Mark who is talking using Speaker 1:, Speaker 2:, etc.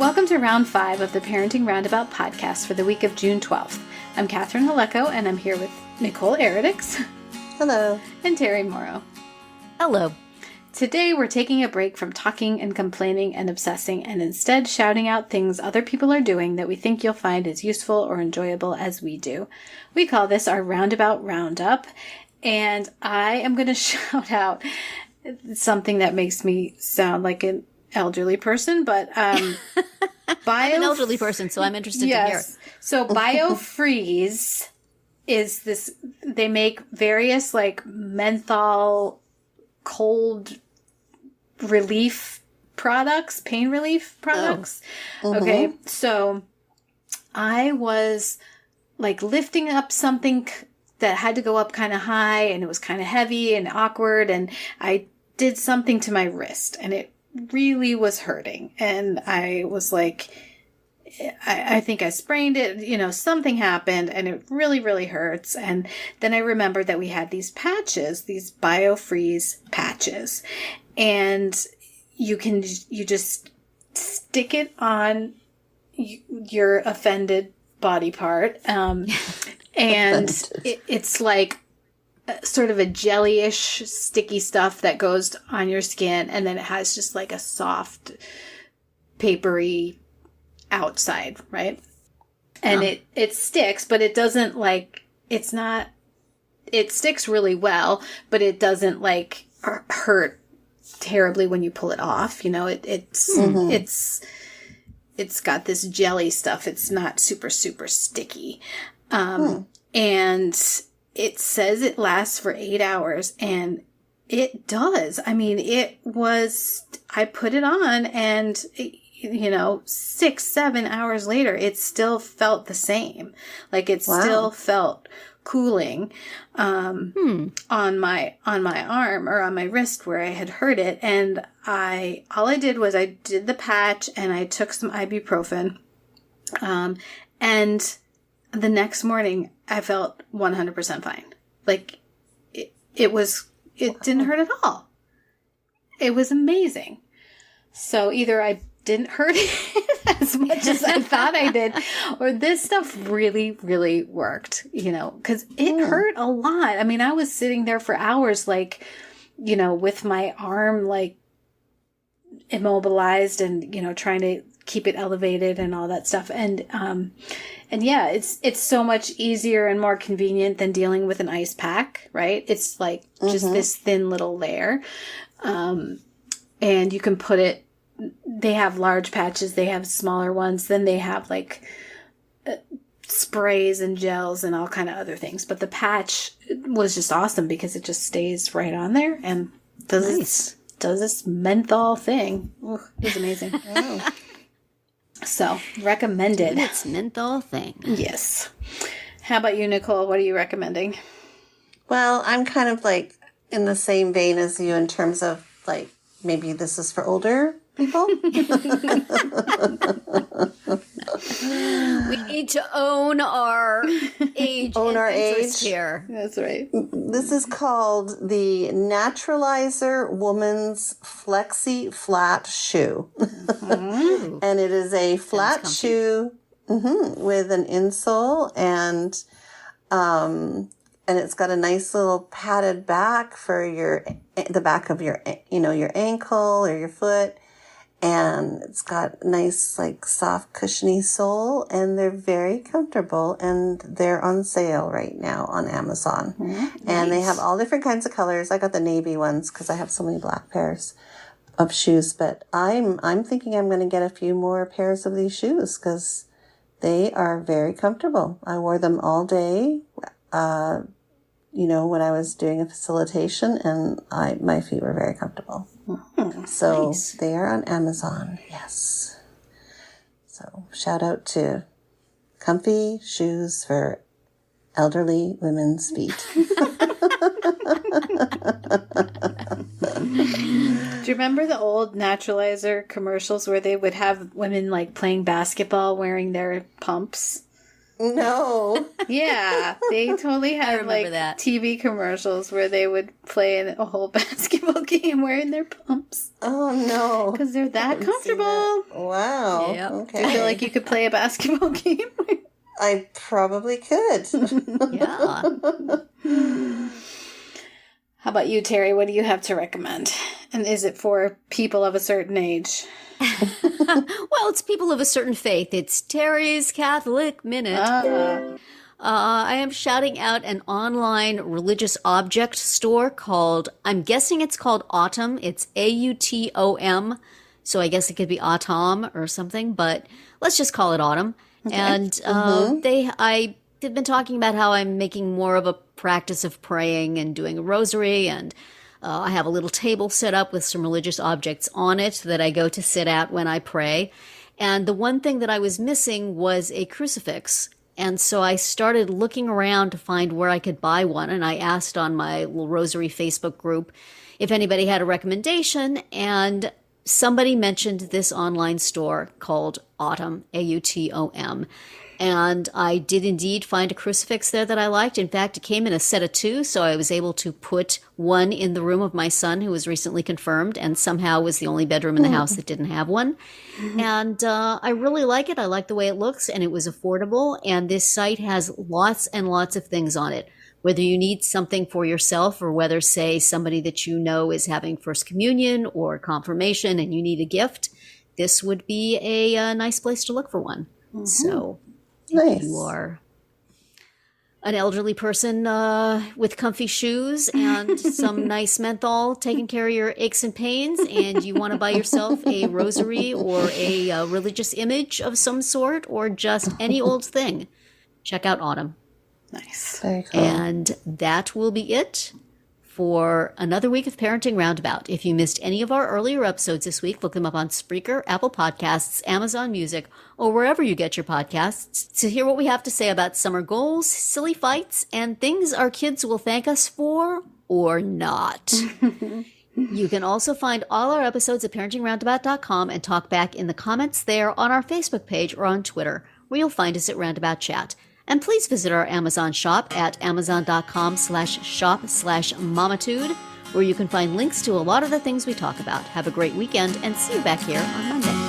Speaker 1: Welcome to Round 5 of the Parenting Roundabout podcast for the week of June 12th. I'm Catherine Haleko, and I'm here with Nicole Eridix.
Speaker 2: Hello.
Speaker 1: And Terry Morrow.
Speaker 3: Hello.
Speaker 1: Today we're taking a break from talking and complaining and obsessing and instead shouting out things other people are doing that we think you'll find as useful or enjoyable as we do. We call this our Roundabout Roundup, and I am going to shout out something that makes me sound like an elderly person, but
Speaker 3: I'm an elderly person, so I'm interested to hear it.
Speaker 1: So Biofreeze is this, they make various like menthol cold relief products, pain relief products. Oh. Mm-hmm. Okay, so I was like lifting up something that had to go up kind of high, and it was kind of heavy and awkward, and I did something to my wrist, and it really was hurting. And I was like, I think I sprained it, something happened, and it really, really hurts. And then I remembered that we had these patches, these Biofreeze patches, and you just stick it on your offended body part. And it's like sort of a jellyish, sticky stuff that goes on your skin, and then it has just like a soft, papery outside, right? And it sticks, but it doesn't it sticks really well, but it doesn't like hurt terribly when you pull it off. It's got this jelly stuff. It's not super, super sticky. And it says it lasts for 8 hours, and it does. I mean, I put it on, and 6-7 hours later, it still felt the same. Like it still felt cooling, on my arm or on my wrist where I had hurt it. And all I did was I did the patch, and I took some ibuprofen, and the next morning I felt 100% fine. Like it didn't hurt at all. It was amazing. So either I didn't hurt it as much as I thought I did, or this stuff really, really worked, because it hurt a lot. I mean, I was sitting there for hours, like, with my arm, like, immobilized and, trying to keep it elevated and all that stuff. And yeah, it's so much easier and more convenient than dealing with an ice pack, right? It's like just this thin little layer. And you can put it, they have large patches, they have smaller ones, then they have like sprays and gels and all kind of other things. But the patch was just awesome because it just stays right on there and does this menthol thing. Ooh, it was amazing.
Speaker 2: Oh.
Speaker 1: So, recommended.
Speaker 3: It's menthol thing.
Speaker 1: Yes. How about you, Nicole? What are you recommending?
Speaker 2: Well, I'm kind of like in the same vein as you in terms of like, maybe this is for older people.
Speaker 3: We need to own our age.
Speaker 2: Own our age
Speaker 3: here.
Speaker 1: That's right.
Speaker 2: This is called the Naturalizer Woman's Flexy Flat Shoe. And it is a flat shoe with an insole, and it's got a nice little padded back for the back of your ankle or your foot. And it's got nice, like, soft, cushiony sole, and they're very comfortable, and they're on sale right now on Amazon. And they have all different kinds of colors. I got the navy ones because I have so many black pairs of shoes, but I'm thinking I'm going to get a few more pairs of these shoes because they are very comfortable. I wore them all day, when I was doing a facilitation, and my feet were very comfortable. So nice. They are on Amazon, yes. So shout out to comfy shoes for elderly women's feet.
Speaker 1: Do you remember the old Naturalizer commercials where they would have women like playing basketball wearing their pumps?
Speaker 2: No.
Speaker 1: Yeah, they totally had like
Speaker 3: that.
Speaker 1: TV commercials where they would play in a whole basketball game wearing their pumps.
Speaker 2: Oh, no.
Speaker 1: Because they're that comfortable.
Speaker 2: That. Wow.
Speaker 3: Yep.
Speaker 2: Okay.
Speaker 1: Do you feel like you could play a basketball game?
Speaker 2: I probably could.
Speaker 3: Yeah.
Speaker 1: How about you, Terry? What do you have to recommend? And is it for people of a certain age?
Speaker 3: Well, it's people of a certain faith. It's Terry's Catholic Minute. I am shouting out an online religious object store called, I'm guessing it's called Autom. It's Autom. So I guess it could be Autom or something, but let's just call it Autom. Okay. And I've been talking about how I'm making more of a practice of praying and doing a rosary, and I have a little table set up with some religious objects on it that I go to sit at when I pray. And the one thing that I was missing was a crucifix. And so I started looking around to find where I could buy one. And I asked on my little rosary Facebook group if anybody had a recommendation. And somebody mentioned this online store called Autom, Autom. And I did indeed find a crucifix there that I liked. In fact, it came in a set of 2, so I was able to put one in the room of my son, who was recently confirmed, and somehow was the only bedroom in the house that didn't have one. And I really like it. I like the way it looks, and it was affordable. And this site has lots and lots of things on it. Whether you need something for yourself, or whether, say, somebody that you know is having First Communion or Confirmation and you need a gift, this would be a nice place to look for one. So...
Speaker 2: Nice.
Speaker 3: If you are an elderly person with comfy shoes and some nice menthol taking care of your aches and pains, and you want to buy yourself a rosary or a religious image of some sort, or just any old thing, check out Autom.
Speaker 1: Nice.
Speaker 2: Very cool.
Speaker 3: And that will be it for another week of Parenting Roundabout. If you missed any of our earlier episodes this week, look them up on Spreaker, Apple Podcasts, Amazon Music, or wherever you get your podcasts to hear what we have to say about summer goals, silly fights, and things our kids will thank us for or not. You can also find all our episodes at parentingroundabout.com and talk back in the comments there on our Facebook page or on Twitter, where you'll find us at Roundabout Chat. And please visit our Amazon shop at amazon.com/shop/mamatude, where you can find links to a lot of the things we talk about. Have a great weekend and see you back here on Monday.